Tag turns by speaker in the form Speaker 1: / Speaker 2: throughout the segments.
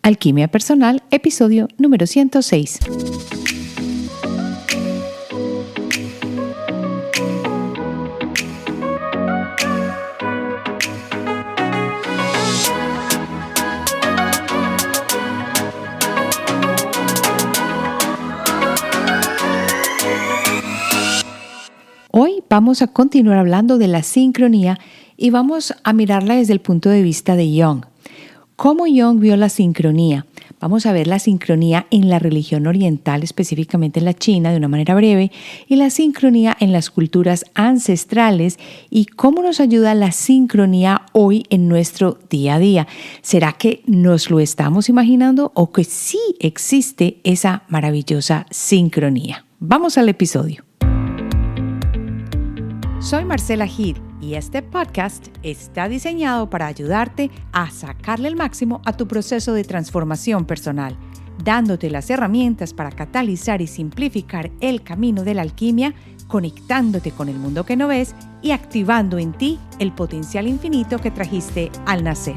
Speaker 1: Alquimia Personal, episodio número 106. Hoy vamos a continuar hablando de la sincronía y vamos a mirarla desde el punto de vista de Jung. ¿Cómo Jung vio la sincronía? Vamos a ver la sincronía en la religión oriental, específicamente en la China, de una manera breve, y la sincronía en las culturas ancestrales y cómo nos ayuda la sincronía hoy en nuestro día a día. ¿Será que nos lo estamos imaginando o que sí existe esa maravillosa sincronía? Vamos al episodio. Soy Marcela Gid y este podcast está diseñado para ayudarte a sacarle el máximo a tu proceso de transformación personal, dándote las herramientas para catalizar y simplificar el camino de la alquimia, conectándote con el mundo que no ves y activando en ti el potencial infinito que trajiste al nacer.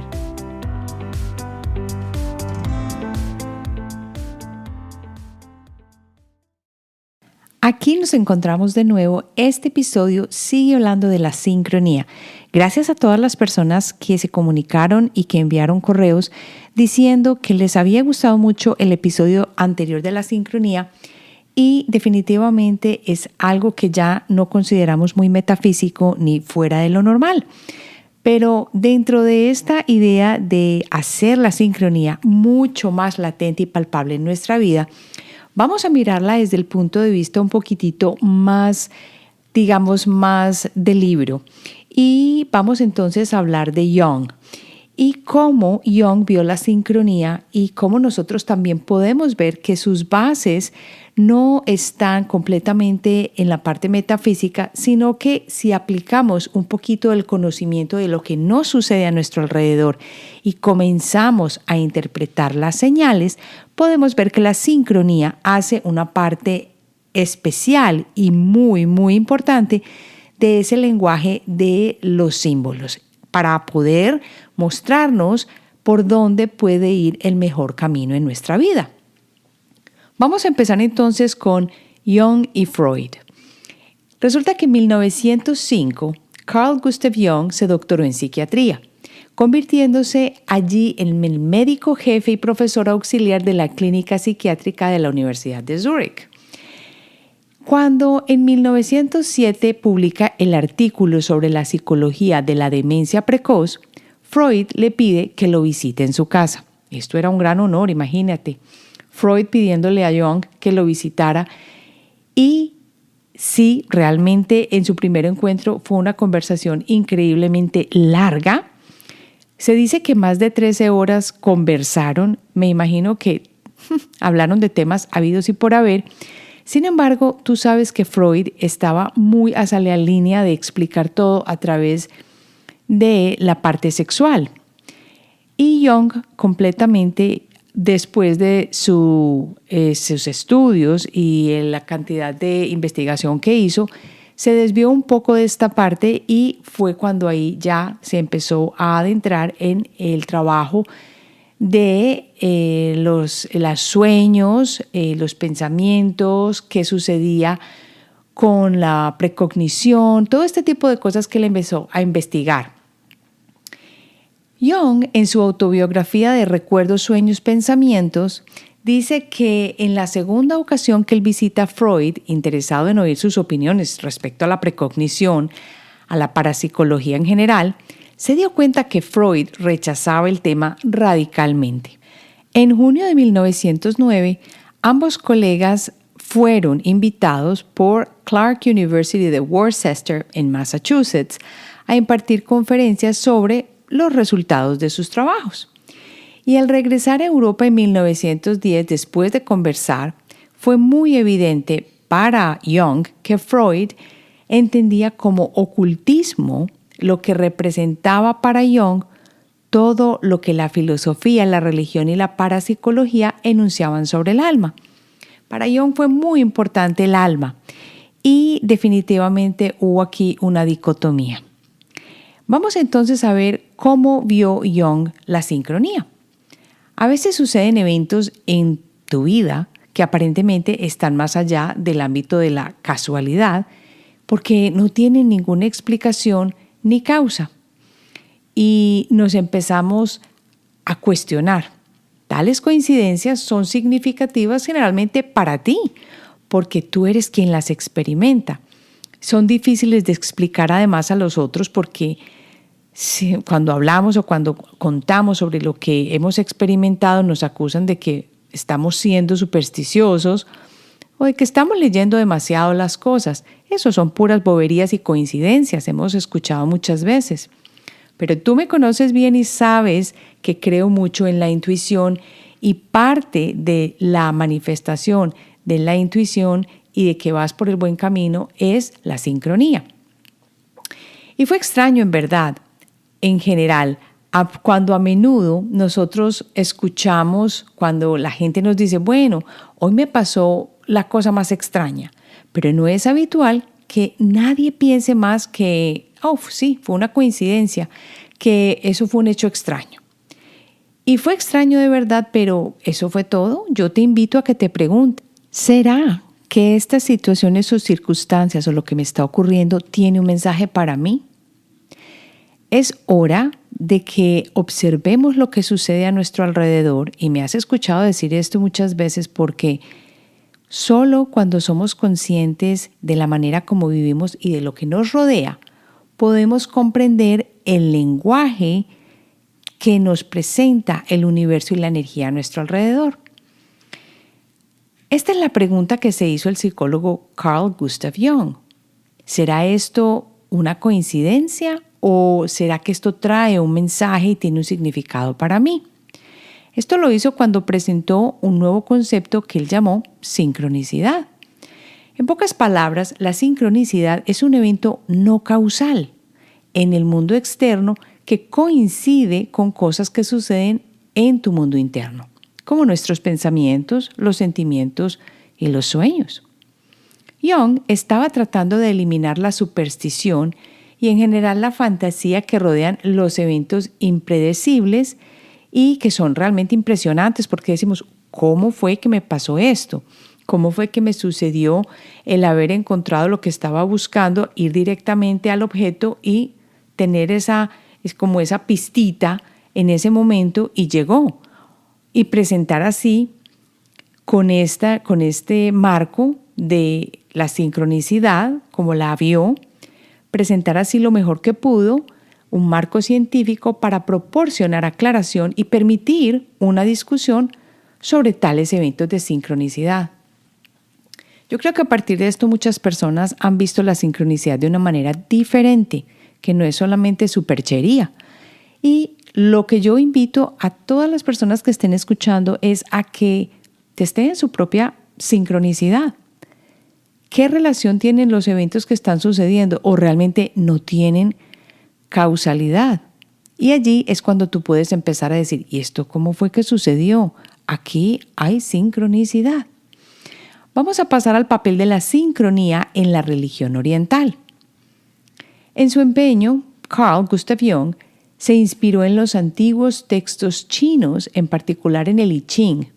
Speaker 1: Aquí nos encontramos de nuevo. Este episodio sigue hablando de la sincronía. Gracias a todas las personas que se comunicaron y que enviaron correos diciendo que les había gustado mucho el episodio anterior de la sincronía y definitivamente es algo que ya no consideramos muy metafísico ni fuera de lo normal. Pero dentro de esta idea de hacer la sincronía mucho más latente y palpable en nuestra vida, vamos a mirarla desde el punto de vista un poquitito más, digamos, más de libro. Y vamos entonces a hablar de Jung y cómo Jung vio la sincronía y cómo nosotros también podemos ver que sus bases no están completamente en la parte metafísica, sino que si aplicamos un poquito del conocimiento de lo que no sucede a nuestro alrededor y comenzamos a interpretar las señales, podemos ver que la sincronía hace una parte especial y muy, muy importante de ese lenguaje de los símbolos para poder mostrarnos por dónde puede ir el mejor camino en nuestra vida. Vamos a empezar entonces con Jung y Freud. Resulta que en 1905, Carl Gustav Jung se doctoró en psiquiatría, convirtiéndose allí en el médico jefe y profesor auxiliar de la clínica psiquiátrica de la Universidad de Zúrich. Cuando en 1907 publica el artículo sobre la psicología de la demencia precoz, Freud le pide que lo visite en su casa. Esto era un gran honor, imagínate. Freud pidiéndole a Jung que lo visitara y sí, realmente en su primer encuentro fue una conversación increíblemente larga. Se dice que más de 13 horas conversaron, me imagino que hablaron de temas habidos y por haber. Sin embargo, tú sabes que Freud estaba muy hacia la línea de explicar todo a través de la parte sexual. Y Jung completamente, después de sus estudios y la cantidad de investigación que hizo, se desvió un poco de esta parte y fue cuando ahí ya se empezó a adentrar en el trabajo de los sueños, los pensamientos, qué sucedía con la precognición, todo este tipo de cosas que él empezó a investigar. Jung, en su autobiografía de Recuerdos, Sueños, Pensamientos, dice que en la segunda ocasión que él visita a Freud, interesado en oír sus opiniones respecto a la precognición, a la parapsicología en general, se dio cuenta que Freud rechazaba el tema radicalmente. En junio de 1909, ambos colegas fueron invitados por Clark University de Worcester, en Massachusetts, a impartir conferencias sobre los resultados de sus trabajos. Y al regresar a Europa en 1910, después de conversar, fue muy evidente para Jung que Freud entendía como ocultismo lo que representaba para Jung todo lo que la filosofía, la religión y la parapsicología enunciaban sobre el alma. Para Jung fue muy importante el alma y definitivamente hubo aquí una dicotomía. Vamos entonces a ver cómo vio Jung la sincronía. A veces suceden eventos en tu vida que aparentemente están más allá del ámbito de la casualidad porque no tienen ninguna explicación ni causa. Y nos empezamos a cuestionar. Tales coincidencias son significativas generalmente para ti, porque tú eres quien las experimenta. Son difíciles de explicar además a los otros porque cuando hablamos o cuando contamos sobre lo que hemos experimentado nos acusan de que estamos siendo supersticiosos o de que estamos leyendo demasiado las cosas. Eso son puras boberías y coincidencias, hemos escuchado muchas veces. Pero tú me conoces bien y sabes que creo mucho en la intuición y parte de la manifestación de la intuición y de que vas por el buen camino es la sincronía. Y fue extraño en verdad, en general, cuando a menudo nosotros escuchamos cuando la gente nos dice, bueno, hoy me pasó la cosa más extraña, pero no es habitual que nadie piense más que, sí, fue una coincidencia, que eso fue un hecho extraño. Y fue extraño de verdad, pero ¿eso fue todo? Yo te invito a que te preguntes, ¿será que estas situaciones o circunstancias o lo que me está ocurriendo tiene un mensaje para mí? Es hora de que observemos lo que sucede a nuestro alrededor, y me has escuchado decir esto muchas veces porque solo cuando somos conscientes de la manera como vivimos y de lo que nos rodea, podemos comprender el lenguaje que nos presenta el universo y la energía a nuestro alrededor. Esta es la pregunta que se hizo el psicólogo Carl Gustav Jung. ¿Será esto una coincidencia o será que esto trae un mensaje y tiene un significado para mí? Esto lo hizo cuando presentó un nuevo concepto que él llamó sincronicidad. En pocas palabras, la sincronicidad es un evento no causal en el mundo externo que coincide con cosas que suceden en tu mundo interno, como nuestros pensamientos, los sentimientos y los sueños. Jung estaba tratando de eliminar la superstición y en general la fantasía que rodean los eventos impredecibles y que son realmente impresionantes porque decimos, ¿cómo fue que me pasó esto? ¿Cómo fue que me sucedió el haber encontrado lo que estaba buscando, ir directamente al objeto y tener esa pistita en ese momento y llegó? Y presentar así, con este marco de la sincronicidad, como la vio, presentar así lo mejor que pudo, un marco científico para proporcionar aclaración y permitir una discusión sobre tales eventos de sincronicidad. Yo creo que a partir de esto muchas personas han visto la sincronicidad de una manera diferente, que no es solamente superchería. Y lo que yo invito a todas las personas que estén escuchando es a que testen su propia sincronicidad. ¿Qué relación tienen los eventos que están sucediendo o realmente no tienen causalidad? Y allí es cuando tú puedes empezar a decir, ¿y esto cómo fue que sucedió? Aquí hay sincronicidad. Vamos a pasar al papel de la sincronía en la religión oriental. En su empeño, Carl Gustav Jung se inspiró en los antiguos textos chinos, en particular en el I Ching,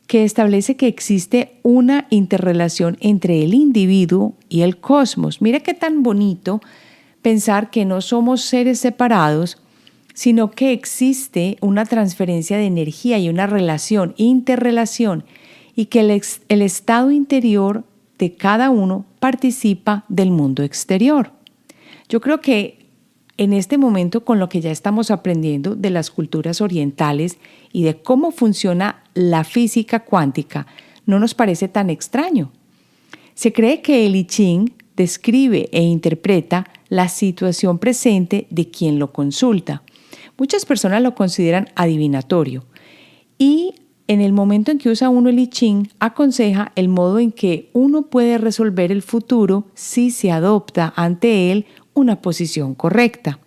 Speaker 1: que establece que existe una interrelación entre el individuo y el cosmos. Mira qué tan bonito pensar que no somos seres separados, sino que existe una transferencia de energía y una relación, interrelación, y que el estado interior de cada uno participa del mundo exterior. Yo creo que en este momento, con lo que ya estamos aprendiendo de las culturas orientales y de cómo funciona la física cuántica, no nos parece tan extraño. Se cree que el I Ching describe e interpreta la situación presente de quien lo consulta. Muchas personas lo consideran adivinatorio y en el momento en que usa uno el I Ching, aconseja el modo en que uno puede resolver el futuro si se adopta ante él una posición correcta.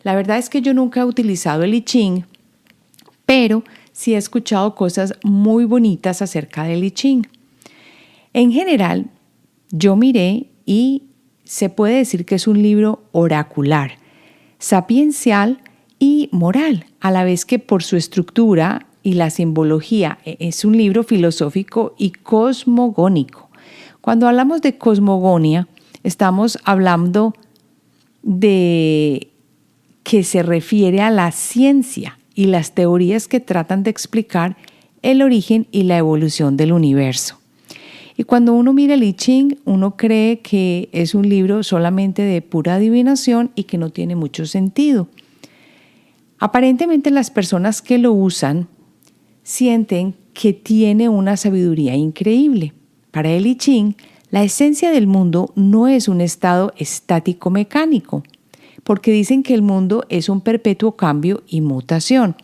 Speaker 1: La verdad es que yo nunca he utilizado el I Ching, pero sí he escuchado cosas muy bonitas acerca del I Ching. En general, yo miré y se puede decir que es un libro oracular, sapiencial y moral, a la vez que por su estructura y la simbología. Es un libro filosófico y cosmogónico. Cuando hablamos de cosmogonía, estamos hablando de que se refiere a la ciencia y las teorías que tratan de explicar el origen y la evolución del universo. Y cuando uno mira el I Ching, uno cree que es un libro solamente de pura adivinación y que no tiene mucho sentido. Aparentemente las personas que lo usan sienten que tiene una sabiduría increíble. Para el I Ching, la esencia del mundo no es un estado estático mecánico, porque dicen que el mundo es un perpetuo cambio y mutación.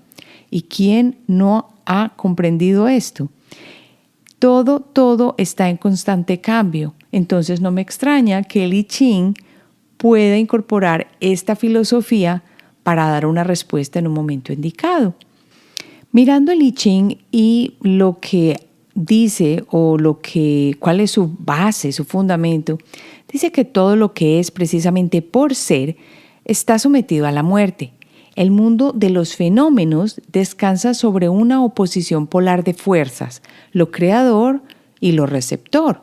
Speaker 1: ¿Y quién no ha comprendido esto? Todo está en constante cambio. Entonces no me extraña que el I Ching pueda incorporar esta filosofía para dar una respuesta en un momento indicado. Mirando el I Ching y lo que dice cuál es su base, su fundamento, dice que todo lo que es precisamente por ser está sometido a la muerte. El mundo de los fenómenos descansa sobre una oposición polar de fuerzas, lo creador y lo receptor,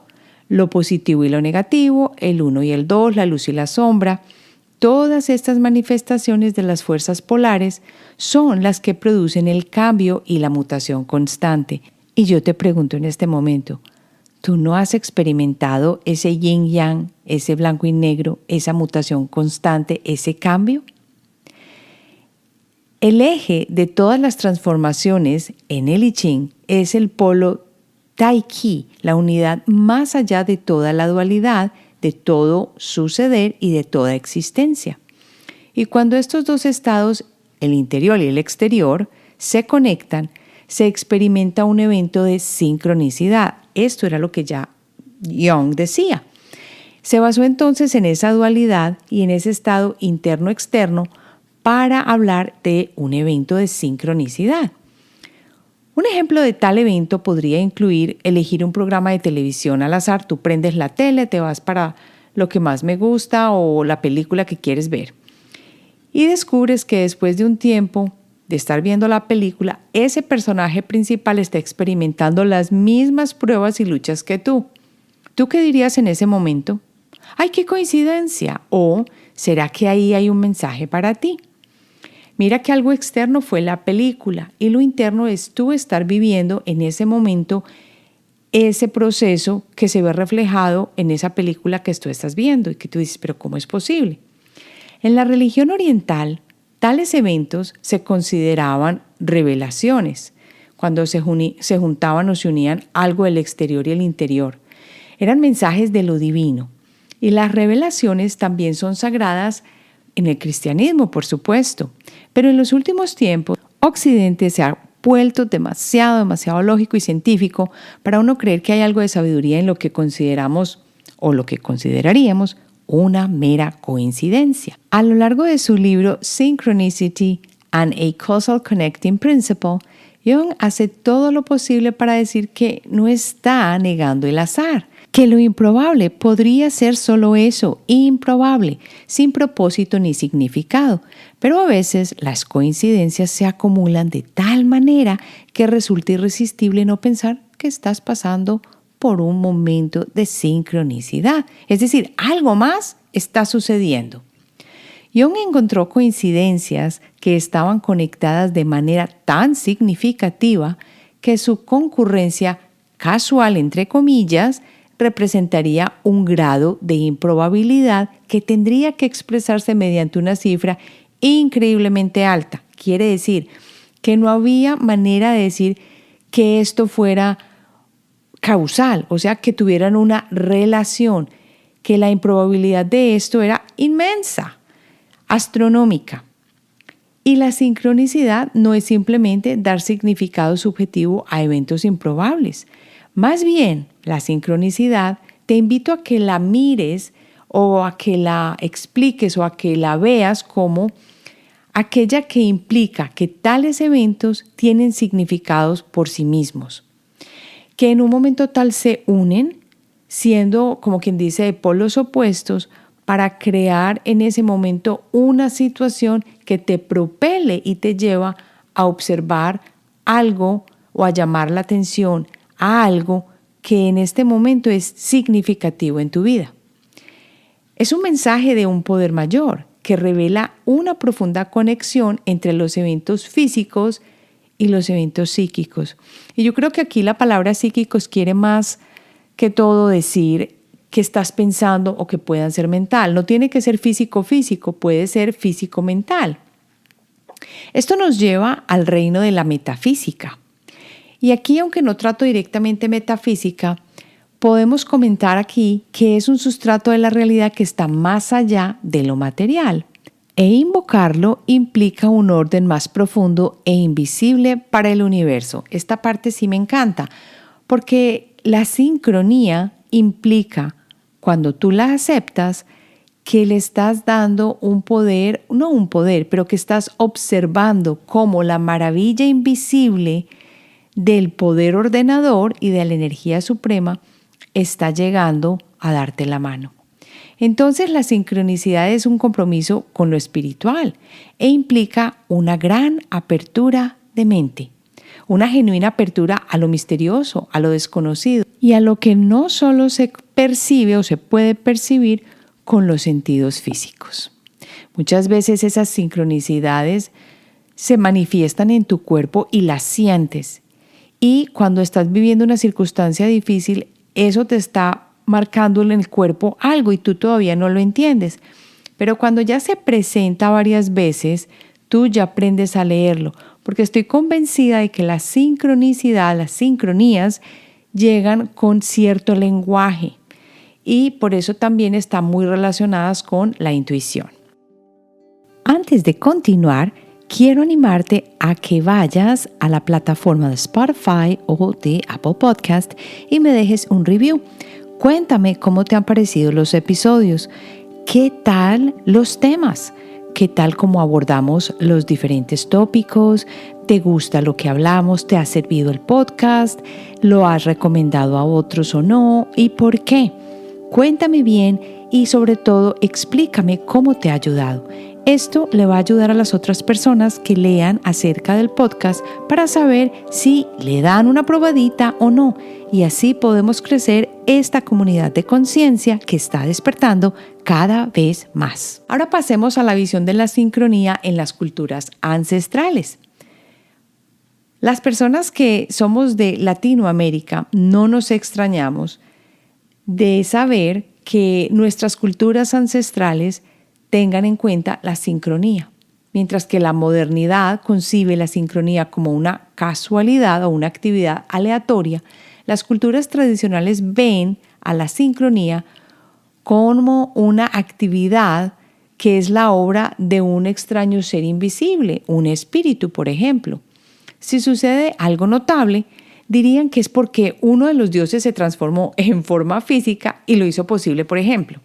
Speaker 1: lo positivo y lo negativo, el 1 y el 2, la luz y la sombra. Todas estas manifestaciones de las fuerzas polares son las que producen el cambio y la mutación constante. Y yo te pregunto en este momento, ¿tú no has experimentado ese yin-yang, ese blanco y negro, esa mutación constante, ese cambio? El eje de todas las transformaciones en el I Ching es el polo Tai Chi, la unidad más allá de toda la dualidad, de todo suceder y de toda existencia. Y cuando estos dos estados, el interior y el exterior, se conectan, se experimenta un evento de sincronicidad. Esto era lo que ya Jung decía. Se basó entonces en esa dualidad y en ese estado interno-externo para hablar de un evento de sincronicidad. Un ejemplo de tal evento podría incluir elegir un programa de televisión al azar. Tú prendes la tele, te vas para lo que más me gusta o la película que quieres ver. Y descubres que después de un tiempo de estar viendo la película, ese personaje principal está experimentando las mismas pruebas y luchas que tú. ¿Tú qué dirías en ese momento? ¡Ay, qué coincidencia! ¿O será que ahí hay un mensaje para ti? Mira que algo externo fue la película y lo interno es tú estar viviendo en ese momento ese proceso que se ve reflejado en esa película que tú estás viendo y que tú dices, pero ¿cómo es posible? En la religión oriental, tales eventos se consideraban revelaciones, cuando se juntaban o se unían algo del exterior y el interior. Eran mensajes de lo divino. Y las revelaciones también son sagradas en el cristianismo, por supuesto. Pero en los últimos tiempos, Occidente se ha vuelto demasiado lógico y científico para uno creer que hay algo de sabiduría en lo que consideramos o lo que consideraríamos una mera coincidencia. A lo largo de su libro Synchronicity and a Causal Connecting Principle, Jung hace todo lo posible para decir que no está negando el azar, que lo improbable podría ser solo eso, improbable, sin propósito ni significado. Pero a veces las coincidencias se acumulan de tal manera que resulta irresistible no pensar que estás pasando por un momento de sincronicidad. Es decir, algo más está sucediendo. Jung encontró coincidencias que estaban conectadas de manera tan significativa que su concurrencia casual, entre comillas, representaría un grado de improbabilidad que tendría que expresarse mediante una cifra increíblemente alta. Quiere decir que no había manera de decir que esto fuera causal, o sea, que tuvieran una relación, que la improbabilidad de esto era inmensa, astronómica. Y la sincronicidad no es simplemente dar significado subjetivo a eventos improbables. Más bien, la sincronicidad te invito a que la mires o a que la expliques o a que la veas como aquella que implica que tales eventos tienen significados por sí mismos, que en un momento tal se unen, siendo, como quien dice, de polos opuestos, para crear en ese momento una situación que te propele y te lleva a observar algo o a llamar la atención a algo que en este momento es significativo en tu vida. Es un mensaje de un poder mayor que revela una profunda conexión entre los eventos físicos y los eventos psíquicos. Y yo creo que aquí la palabra psíquicos quiere más que todo decir que estás pensando o que puedan ser mental. No tiene que ser físico-físico, puede ser físico-mental. Esto nos lleva al reino de la metafísica. Y aquí, aunque no trato directamente metafísica, podemos comentar aquí que es un sustrato de la realidad que está más allá de lo material. E invocarlo implica un orden más profundo e invisible para el universo. Esta parte sí me encanta, porque la sincronía implica, cuando tú la aceptas, que le estás dando un poder, no un poder, pero que estás observando cómo la maravilla invisible del poder ordenador y de la energía suprema está llegando a darte la mano. Entonces la sincronicidad es un compromiso con lo espiritual e implica una gran apertura de mente, una genuina apertura a lo misterioso, a lo desconocido y a lo que no solo se percibe o se puede percibir con los sentidos físicos. Muchas veces esas sincronicidades se manifiestan en tu cuerpo y las sientes. Y cuando estás viviendo una circunstancia difícil, eso te está marcando en el cuerpo algo y tú todavía no lo entiendes. Pero cuando ya se presenta varias veces, tú ya aprendes a leerlo, porque estoy convencida de que la sincronicidad, las sincronías, llegan con cierto lenguaje y por eso también están muy relacionadas con la intuición. Antes de continuar, quiero animarte a que vayas a la plataforma de Spotify o de Apple Podcast y me dejes un review. Cuéntame cómo te han parecido los episodios, qué tal los temas, qué tal cómo abordamos los diferentes tópicos, te gusta lo que hablamos, te ha servido el podcast, lo has recomendado a otros o no y por qué. Cuéntame bien y sobre todo explícame cómo te ha ayudado. Esto le va a ayudar a las otras personas que lean acerca del podcast para saber si le dan una probadita o no. Y así podemos crecer esta comunidad de conciencia que está despertando cada vez más. Ahora pasemos a la visión de la sincronía en las culturas ancestrales. Las personas que somos de Latinoamérica no nos extrañamos de saber que nuestras culturas ancestrales tengan en cuenta la sincronía, mientras que la modernidad concibe la sincronía como una casualidad o una actividad aleatoria. Las culturas tradicionales ven a la sincronía como una actividad que es la obra de un extraño ser invisible, un espíritu, por ejemplo. Si sucede algo notable, dirían que es porque uno de los dioses se transformó en forma física y lo hizo posible, por ejemplo.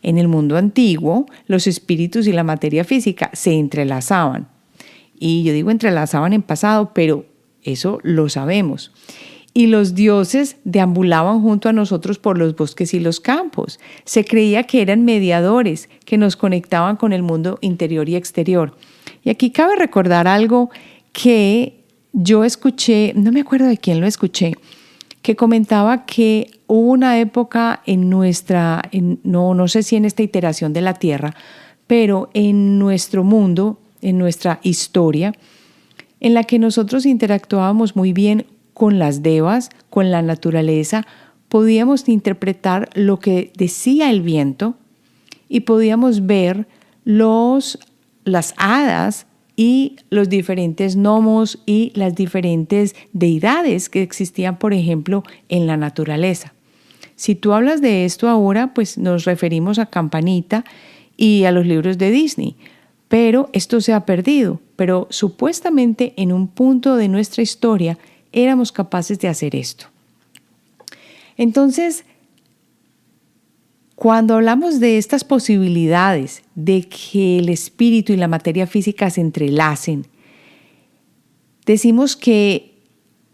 Speaker 1: En el mundo antiguo, los espíritus y la materia física se entrelazaban. Y yo digo entrelazaban en pasado, pero eso lo sabemos. Y los dioses deambulaban junto a nosotros por los bosques y los campos. Se creía que eran mediadores que nos conectaban con el mundo interior y exterior. Y aquí cabe recordar algo que yo escuché, no me acuerdo de quién lo escuché, que comentaba que hubo una época no sé si en esta iteración de la Tierra, pero en nuestro mundo, en nuestra historia, en la que nosotros interactuábamos muy bien con las devas, con la naturaleza, podíamos interpretar lo que decía el viento y podíamos ver las hadas y los diferentes gnomos y las diferentes deidades que existían, por ejemplo, en la naturaleza. Si tú hablas de esto ahora, pues nos referimos a Campanita y a los libros de Disney, pero esto se ha perdido. Pero supuestamente en un punto de nuestra historia éramos capaces de hacer esto. Entonces, cuando hablamos de estas posibilidades de que el espíritu y la materia física se entrelacen, decimos que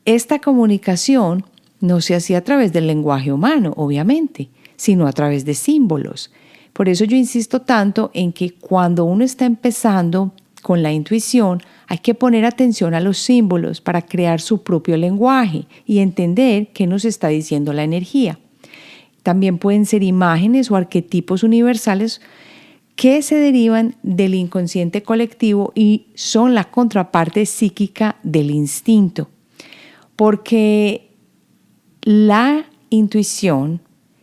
Speaker 1: esta comunicación no se hacía a través del lenguaje humano, obviamente, sino a través de símbolos. Por eso yo insisto tanto en que cuando uno está empezando con la intuición, hay que poner atención a los símbolos para crear su propio lenguaje y entender qué nos está diciendo la energía. También pueden ser imágenes o arquetipos universales que se derivan del inconsciente colectivo y son la contraparte psíquica del instinto. Porque la intuición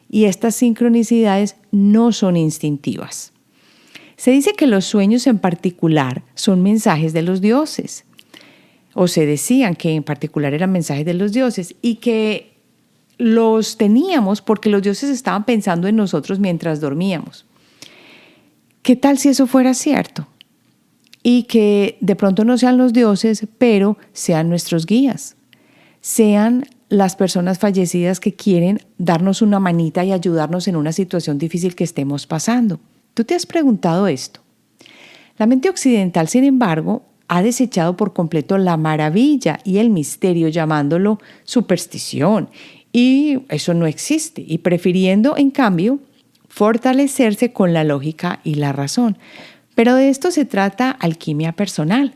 Speaker 1: y estas sincronicidades no son instintivas. Se dice que los sueños en particular son mensajes de los dioses, o se decían que en particular eran mensajes de los dioses y que los teníamos porque los dioses estaban pensando en nosotros mientras dormíamos. ¿Qué tal si eso fuera cierto? Y que de pronto no sean los dioses, pero sean nuestros guías, sean las personas fallecidas que quieren darnos una manita y ayudarnos en una situación difícil que estemos pasando. ¿Tú te has preguntado esto? La mente occidental, sin embargo, ha desechado por completo la maravilla y el misterio llamándolo superstición. Y eso no existe. Y prefiriendo, en cambio, fortalecerse con la lógica y la razón. Pero de esto se trata alquimia personal,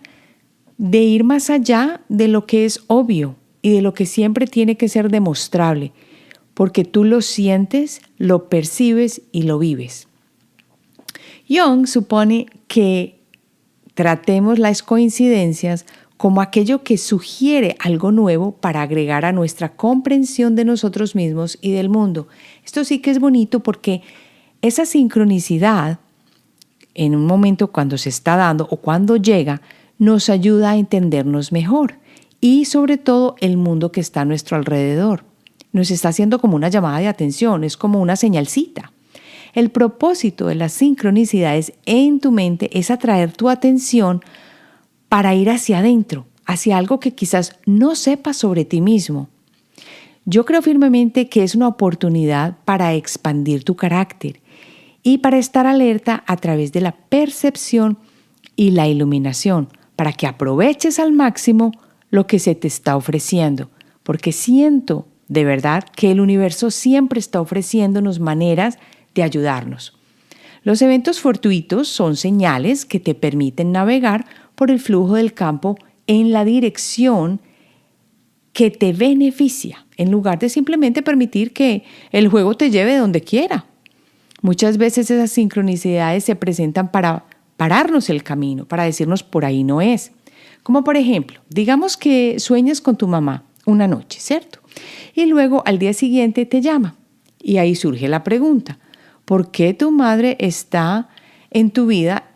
Speaker 1: de ir más allá de lo que es obvio y de lo que siempre tiene que ser demostrable, porque tú lo sientes, lo percibes y lo vives. Jung supone que tratemos las coincidencias como aquello que sugiere algo nuevo para agregar a nuestra comprensión de nosotros mismos y del mundo. Esto sí que es bonito porque esa sincronicidad, en un momento cuando se está dando o cuando llega, nos ayuda a entendernos mejor y sobre todo el mundo que está a nuestro alrededor. Nos está haciendo como una llamada de atención, es como una señalcita. El propósito de las sincronicidades en tu mente es atraer tu atención para ir hacia adentro, hacia algo que quizás no sepas sobre ti mismo. Yo creo firmemente que es una oportunidad para expandir tu carácter y para estar alerta a través de la percepción y la iluminación, para que aproveches al máximo lo que se te está ofreciendo, porque siento de verdad que el universo siempre está ofreciéndonos maneras de ayudarnos. Los eventos fortuitos son señales que te permiten navegar por el flujo del campo en la dirección que te beneficia, en lugar de simplemente permitir que el juego te lleve donde quiera. Muchas veces esas sincronicidades se presentan para pararnos el camino, para decirnos por ahí no es. Como por ejemplo, digamos que sueñas con tu mamá una noche, ¿cierto? Y luego al día siguiente te llama y ahí surge la pregunta: ¿por qué tu madre está en tu vida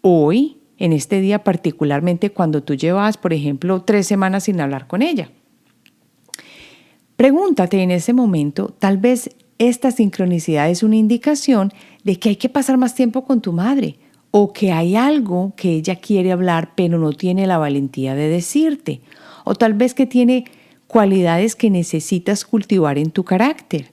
Speaker 1: hoy, en este día particularmente cuando tú llevas, por ejemplo, 3 semanas sin hablar con ella? Pregúntate en ese momento, tal vez esta sincronicidad es una indicación de que hay que pasar más tiempo con tu madre o que hay algo que ella quiere hablar pero no tiene la valentía de decirte, o tal vez que tiene cualidades que necesitas cultivar en tu carácter.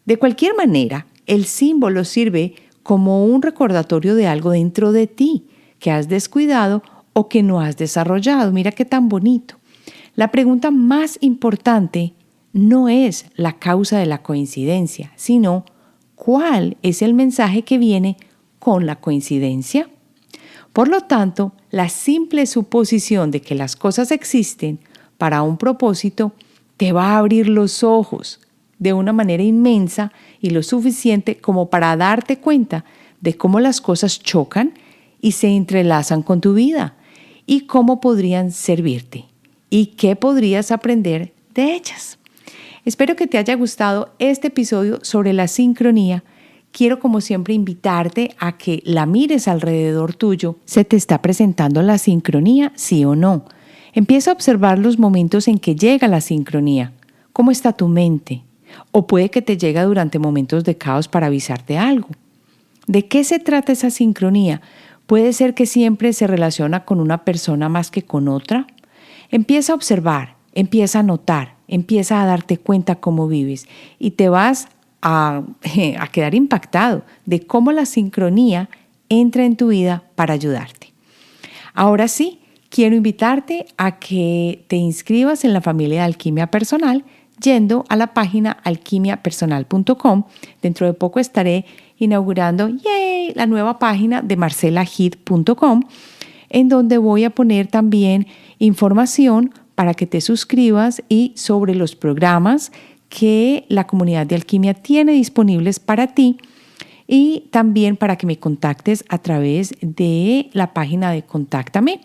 Speaker 1: De cualquier manera, el símbolo sirve como un recordatorio de algo dentro de ti que has descuidado o que no has desarrollado. Mira qué tan bonito. La pregunta más importante no es la causa de la coincidencia, sino ¿cuál es el mensaje que viene con la coincidencia? Por lo tanto, la simple suposición de que las cosas existen para un propósito te va a abrir los ojos de una manera inmensa y lo suficiente como para darte cuenta de cómo las cosas chocan y se entrelazan con tu vida y cómo podrían servirte y qué podrías aprender de ellas. Espero que te haya gustado este episodio sobre la sincronía. Quiero, como siempre, invitarte a que la mires alrededor tuyo. ¿Se te está presentando la sincronía, sí o no? Empieza a observar los momentos en que llega la sincronía. ¿Cómo está tu mente? O puede que te llegue durante momentos de caos para avisarte algo. ¿De qué se trata esa sincronía? ¿Puede ser que siempre se relaciona con una persona más que con otra? Empieza a observar, empieza a notar, empieza a darte cuenta cómo vives y te vas a quedar impactado de cómo la sincronía entra en tu vida para ayudarte. Ahora sí, quiero invitarte a que te inscribas en la familia de Alquimia Personal yendo a la página alquimiapersonal.com. Dentro de poco estaré inaugurando la nueva página de marcelahid.com, en donde voy a poner también información para que te suscribas y sobre los programas que la comunidad de Alquimia tiene disponibles para ti y también para que me contactes a través de la página de Contáctame.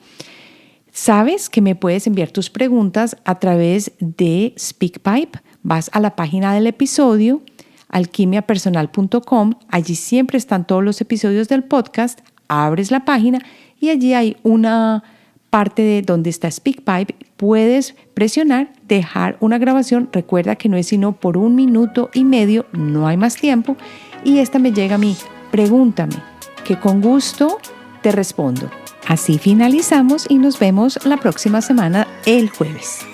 Speaker 1: Sabes que me puedes enviar tus preguntas a través de SpeakPipe. Vas a la página del episodio, alquimiapersonal.com. Allí siempre están todos los episodios del podcast. Abres la página y allí hay una parte de donde está SpeakPipe. Puedes presionar, dejar una grabación. Recuerda que no es sino por 1 minuto y medio, no hay más tiempo. Y esta me llega a mí. Pregúntame, que con gusto te respondo. Así finalizamos y nos vemos la próxima semana, el jueves.